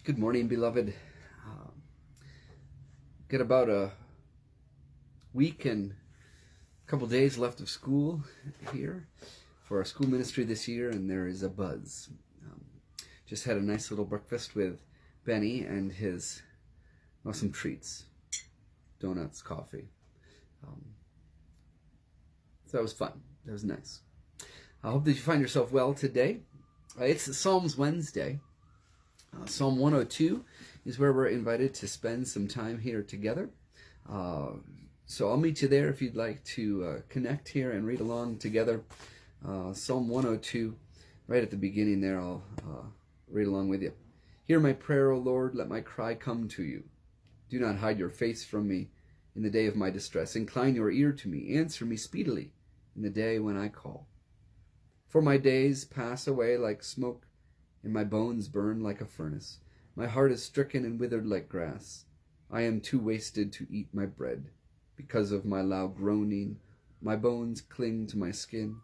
Good morning, beloved. Got about a week and a couple days left of school here for our school ministry this year, and there is a buzz. Just had a nice little breakfast with Benny and his some treats, donuts, coffee. So that was fun. That was nice. I hope that you find yourself well today. It's Psalms Wednesday. Psalm 102 is where we're invited to spend some time here together. So I'll meet you there if you'd like to connect here and read along together. Psalm 102, right at the beginning there, I'll read along with you. Hear my prayer, O Lord, let my cry come to you. Do not hide your face from me in the day of my distress. Incline your ear to me. Answer me speedily in the day when I call. For my days pass away like smoke, and my bones burn like a furnace. My heart is stricken and withered like grass. I am too wasted to eat my bread. Because of my loud groaning, my bones cling to my skin.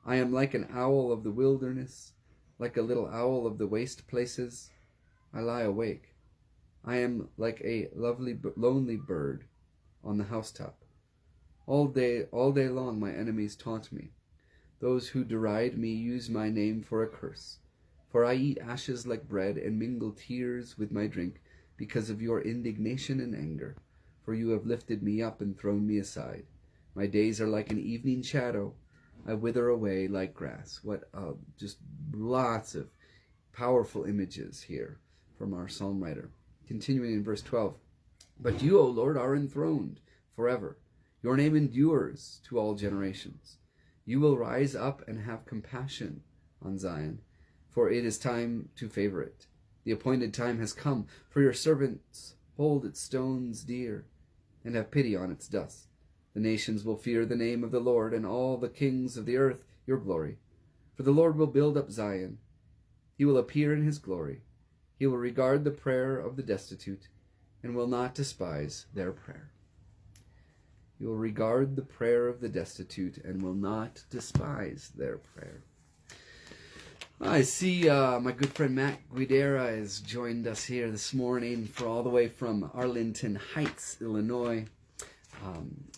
I am like an owl of the wilderness, like a little owl of the waste places. I lie awake. I am like a lonely bird on the housetop. All day long my enemies taunt me. Those who deride me use my name for a curse. For I eat ashes like bread and mingle tears with my drink because of your indignation and anger. For you have lifted me up and thrown me aside. My days are like an evening shadow. I wither away like grass. What just lots of powerful images here from our psalm writer. Continuing in verse 12. But you, O Lord, are enthroned forever. Your name endures to all generations. You will rise up and have compassion on Zion, for it is time to favor it. The appointed time has come, for your servants hold its stones dear, and have pity on its dust. The nations will fear the name of the Lord, and all the kings of the earth your glory. For the Lord will build up Zion. He will appear in his glory. He will regard the prayer of the destitute, and will not despise their prayer. He will regard the prayer of the destitute, and will not despise their prayer. I see my good friend Matt Guidera has joined us here this morning all the way from Arlington Heights, Illinois.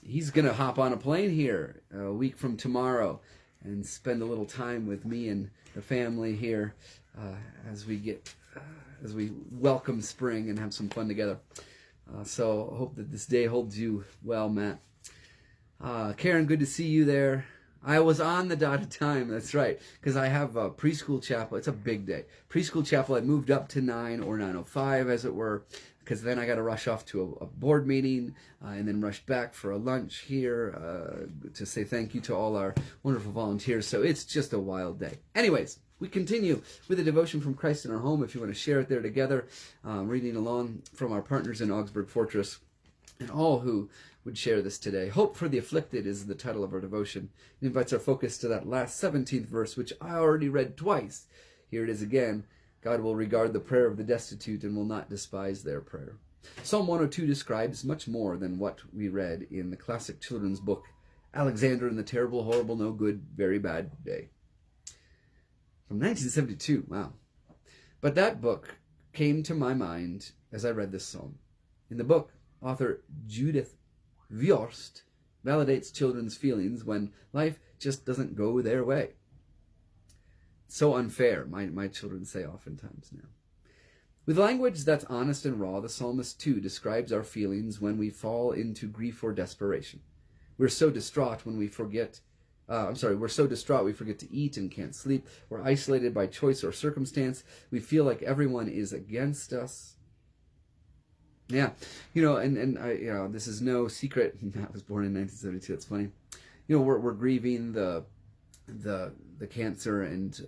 He's going to hop on a plane here a week from tomorrow and spend a little time with me and the family here as we welcome spring and have some fun together. So I hope that this day holds you well, Matt. Karen, good to see you there. I was on the dotted time, that's right, because I have a preschool chapel. It's a big day. Preschool chapel, I moved up to 9 or 9:05, as it were, because then I got to rush off to a board meeting and then rush back for a lunch here to say thank you to all our wonderful volunteers. So it's just a wild day. Anyways, we continue with a devotion from Christ in our home. If you want to share it there together, reading along from our partners in Augsburg Fortress and all who would share this today. Hope for the Afflicted is the title of our devotion. It invites our focus to that last 17th verse, which I already read twice. Here it is again. God will regard the prayer of the destitute and will not despise their prayer. Psalm 102 describes much more than what we read in the classic children's book, Alexander and the Terrible, Horrible, No Good, Very Bad Day. From 1972, wow. But that book came to my mind as I read this psalm. In the book, author Judith Viorst validates children's feelings when life just doesn't go their way. So unfair, my children say oftentimes now. With language that's honest and raw, the psalmist too describes our feelings when we fall into grief or desperation. We're so distraught when we forget we're so distraught we forget to eat and can't sleep. We're isolated by choice or circumstance. We feel like everyone is against us. Yeah, and I, this is no secret. I was born in 1972. It's funny. We're grieving the cancer and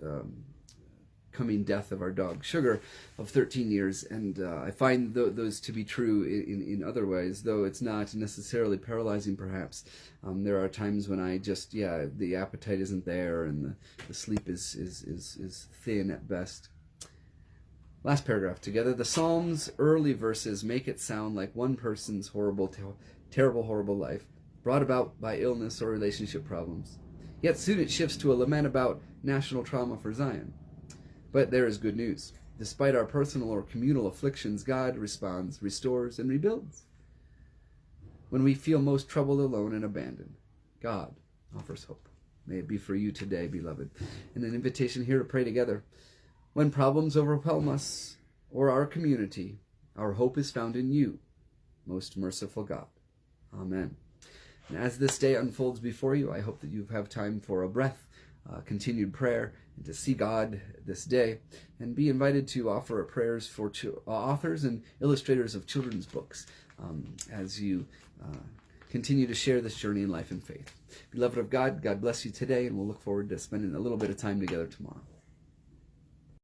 coming death of our dog Sugar of 13 years, and I find those to be true in other ways, though it's not necessarily paralyzing. Perhaps there are times when I just the appetite isn't there and the sleep is thin at best. Last paragraph together. The Psalms' early verses make it sound like one person's horrible, terrible, horrible life brought about by illness or relationship problems. Yet soon it shifts to a lament about national trauma for Zion. But there is good news. Despite our personal or communal afflictions, God responds, restores, and rebuilds. When we feel most troubled, alone, and abandoned, God offers hope. May it be for you today, beloved. And an invitation here to pray together. When problems overwhelm us or our community, our hope is found in you, most merciful God. Amen. And as this day unfolds before you, I hope that you have time for a breath, continued prayer, and to see God this day, and be invited to offer prayers for authors and illustrators of children's books as you continue to share this journey in life and faith. Beloved of God, God bless you today, and we'll look forward to spending a little bit of time together tomorrow.